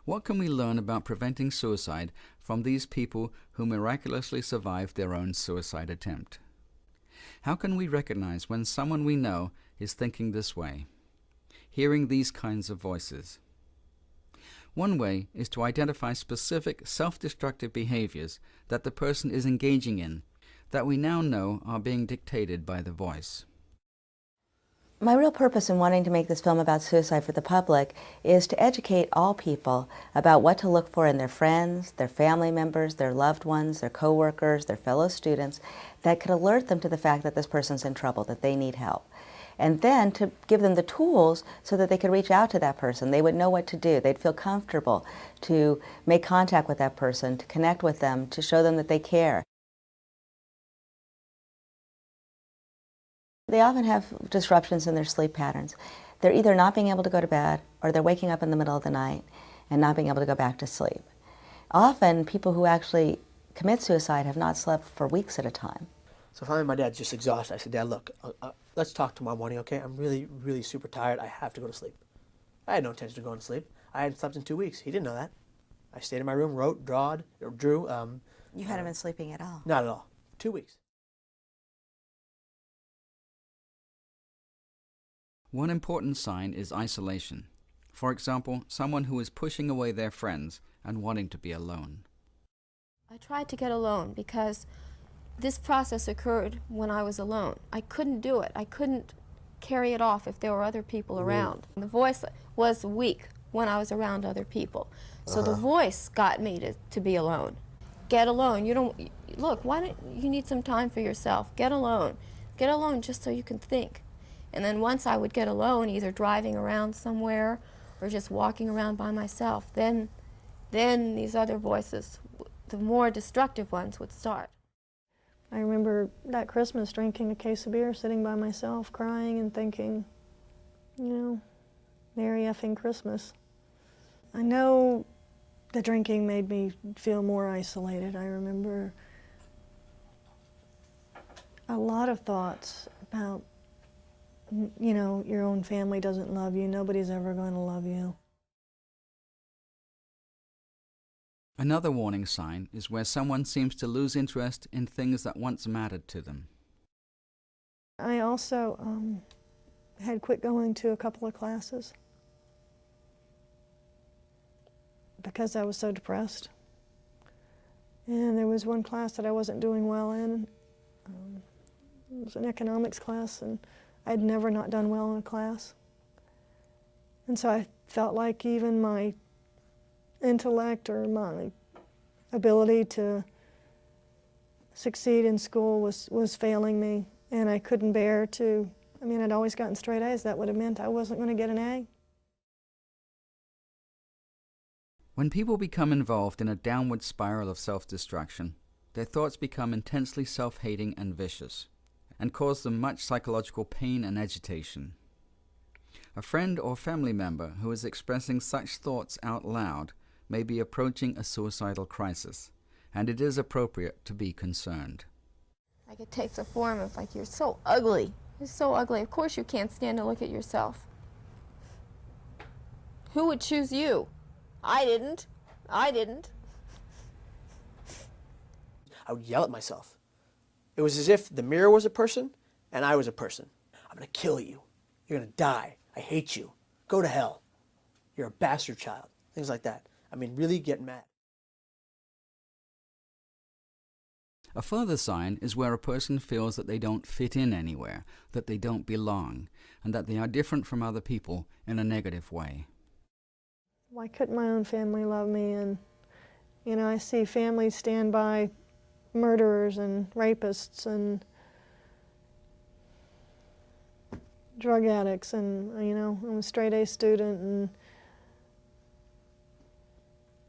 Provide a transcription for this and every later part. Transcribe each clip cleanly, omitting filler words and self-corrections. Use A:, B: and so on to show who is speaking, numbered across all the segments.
A: What can we learn about preventing suicide from these people who miraculously survived their own suicide attempt? How can we recognize when someone we know is thinking this way, hearing these kinds of voices? One way is to identify specific self-destructive behaviors that the person is engaging in that we now know are being dictated by the voice.
B: My real purpose in wanting to make this film about suicide for the public is to educate all people about what to look for in their friends, their family members, their loved ones, their co-workers, their fellow students, that could alert them to the fact that this person's in trouble, that they need help. And then to give them the tools so that they could reach out to that person. They would know what to do. They'd feel comfortable to make contact with that person, to connect with them, to show them that they care. They often have disruptions in their sleep patterns. They're either not being able to go to bed or they're waking up in the middle of the night and not being able to go back to sleep. Often people who actually commit suicide have not slept for weeks at a time.
C: So finally my dad's just exhausted. I said, Dad, look, let's talk tomorrow morning, okay? I'm really, really super tired. I have to go to sleep. I had no intention of going to sleep. I hadn't slept in 2 weeks. He didn't know that. I stayed in my room, wrote, drew.
B: You hadn't been sleeping at all?
C: Not at all. 2 weeks.
A: One important sign is isolation. For example, someone who is pushing away their friends and wanting to be alone.
D: I tried to get alone because this process occurred when I was alone. I couldn't do it. I couldn't carry it off if there were other people around. The voice was weak when I was around other people. So the voice got me to be alone. Get alone. You don't, look, why don't you need some time for yourself? Get alone. Get alone just so you can think. And then once I would get alone, either driving around somewhere or just walking around by myself, then these other voices, the more destructive ones, would start.
E: I remember that Christmas drinking a case of beer, sitting by myself, crying and thinking, you know, Merry effing Christmas. I know the drinking made me feel more isolated. I remember a lot of thoughts about, you know, your own family doesn't love you, nobody's ever going to love you.
A: Another warning sign is where someone seems to lose interest in things that once mattered to them.
E: I also had quit going to a couple of classes because I was so depressed. And there was one class that I wasn't doing well in. It was an economics class, and I'd never not done well in a class. And so I felt like even my intellect or my ability to succeed in school was failing me, and I couldn't bear to, I mean, I'd always gotten straight A's. That would have meant I wasn't going to get an A.
A: When people become involved in a downward spiral of self-destruction, their thoughts become intensely self-hating and vicious, and cause them much psychological pain and agitation. A friend or family member who is expressing such thoughts out loud may be approaching a suicidal crisis, and it is appropriate to be concerned.
D: Like it takes a form of like, you're so ugly. You're so ugly. Of course you can't stand to look at yourself. Who would choose you? I didn't. I didn't.
C: I would yell at myself. It was as if the mirror was a person and I was a person. I'm going to kill you. You're going to die. I hate you. Go to hell. You're a bastard child. Things like that. I mean, really get mad.
A: A further sign is where a person feels that they don't fit in anywhere, that they don't belong, and that they are different from other people in a negative way.
E: Why couldn't my own family love me? And, you know, I see families stand by murderers and rapists and drug addicts, and, you know, I'm a straight A student and,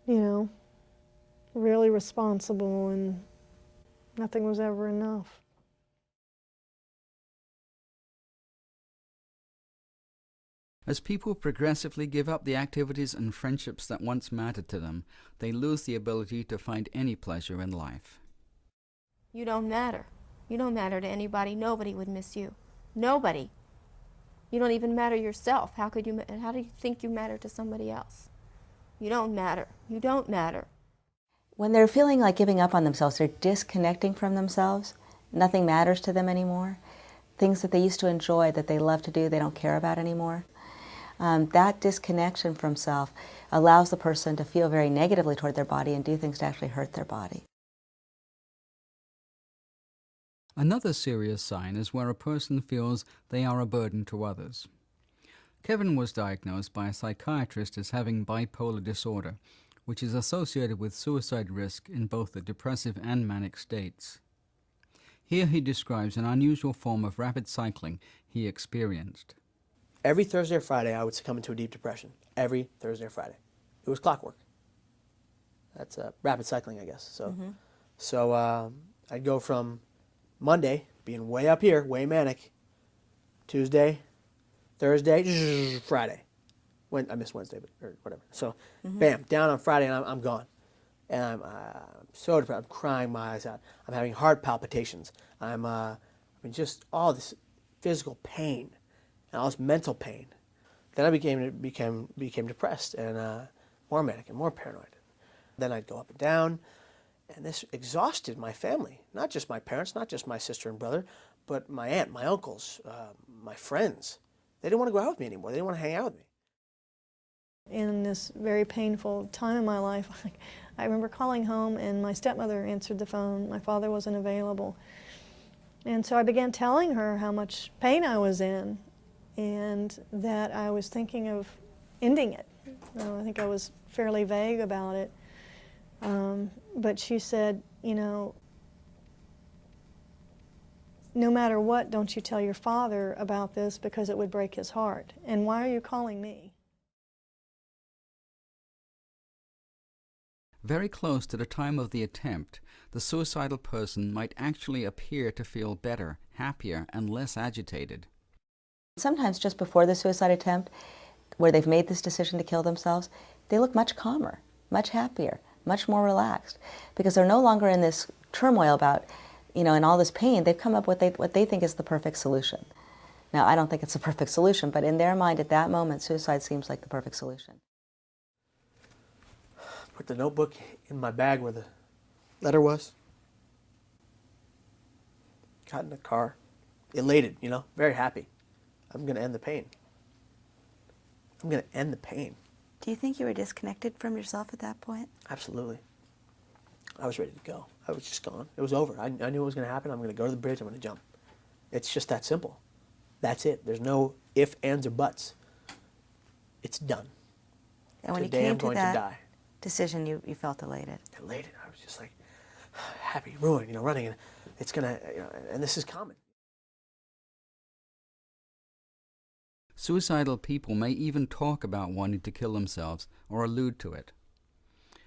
E: you know, really responsible, and nothing was ever enough.
A: As people progressively give up the activities and friendships that once mattered to them, they lose the ability to find any pleasure in life.
D: You don't matter. You don't matter to anybody. Nobody would miss you. Nobody. You don't even matter yourself. How do you think you matter to somebody else? You don't matter. You don't matter.
B: When they're feeling like giving up on themselves, they're disconnecting from themselves. Nothing matters to them anymore. Things that they used to enjoy, that they love to do, they don't care about anymore. That disconnection from self allows the person to feel very negatively toward their body and do things to actually hurt their body.
A: Another serious sign is where a person feels they are a burden to others. Kevin was diagnosed by a psychiatrist as having bipolar disorder, which is associated with suicide risk in both the depressive and manic states. Here he describes an unusual form of rapid cycling he experienced.
C: Every Thursday or Friday, I would succumb into a deep depression. Every Thursday or Friday. It was clockwork. That's rapid cycling, I guess. So I'd go from Monday, being way up here, way manic, Tuesday, Thursday, Friday. I missed Wednesday, or whatever. So, bam, down on Friday, and I'm gone. And I'm so depressed. I'm crying my eyes out. I'm having heart palpitations. Just all this physical pain and all this mental pain. Then I became depressed and more manic and more paranoid. Then I'd go up and down, and this exhausted my family. Not just my parents, not just my sister and brother, but my aunt, my uncles, my friends. They didn't want to go out with me anymore. They didn't want to hang out with me.
E: In this very painful time in my life, I remember calling home and my stepmother answered the phone. My father wasn't available. And so I began telling her how much pain I was in and that I was thinking of ending it. I think I was fairly vague about it. But she said, no matter what, don't you tell your father about this because it would break his heart. And why are you calling me?
A: Very close to the time of the attempt, the suicidal person might actually appear to feel better, happier, and less agitated.
B: Sometimes just before the suicide attempt, where they've made this decision to kill themselves, they look much calmer, much happier, much more relaxed, because they're no longer in this turmoil about, and all this pain. They've come up with what they think is the perfect solution. Now, I don't think it's the perfect solution, but in their mind at that moment, suicide seems like the perfect solution.
C: Put the notebook in my bag where the letter was. Got in the car, elated, very happy. I'm going to end the pain. I'm going to end the pain.
B: Do you think you were disconnected from yourself at that point?
C: Absolutely. I was ready to go. I was just gone. It was over. I knew what was going to happen. I'm going to go to the bridge. I'm going to jump. It's just that simple. That's it. There's no ifs, ands, or buts. It's done.
B: And when
C: Today
B: you came
C: I'm
B: to
C: going
B: that
C: to die.
B: decision, you felt elated.
C: Elated. I was just like happy, ruined, running, and it's gonna, and this is common.
A: Suicidal people may even talk about wanting to kill themselves or allude to it.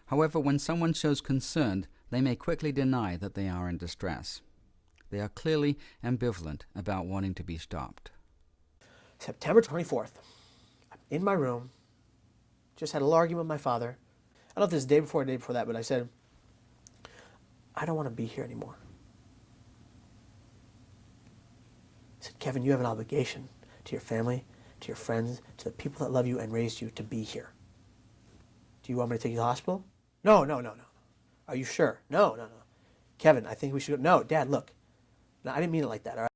A: However, when someone shows concern, they may quickly deny that they are in distress. They are clearly ambivalent about wanting to be stopped.
C: September 24th, I'm in my room, just had a little argument with my father. I don't know if this is the day before or the day before that, but I said, I don't want to be here anymore. I said, Kevin, you have an obligation to your family, to your friends, to the people that love you and raised you to be here. Do you want me to take you to the hospital? No. Are you sure? No. Kevin, I think we should go. No, Dad, look. No, I didn't mean it like that, all right?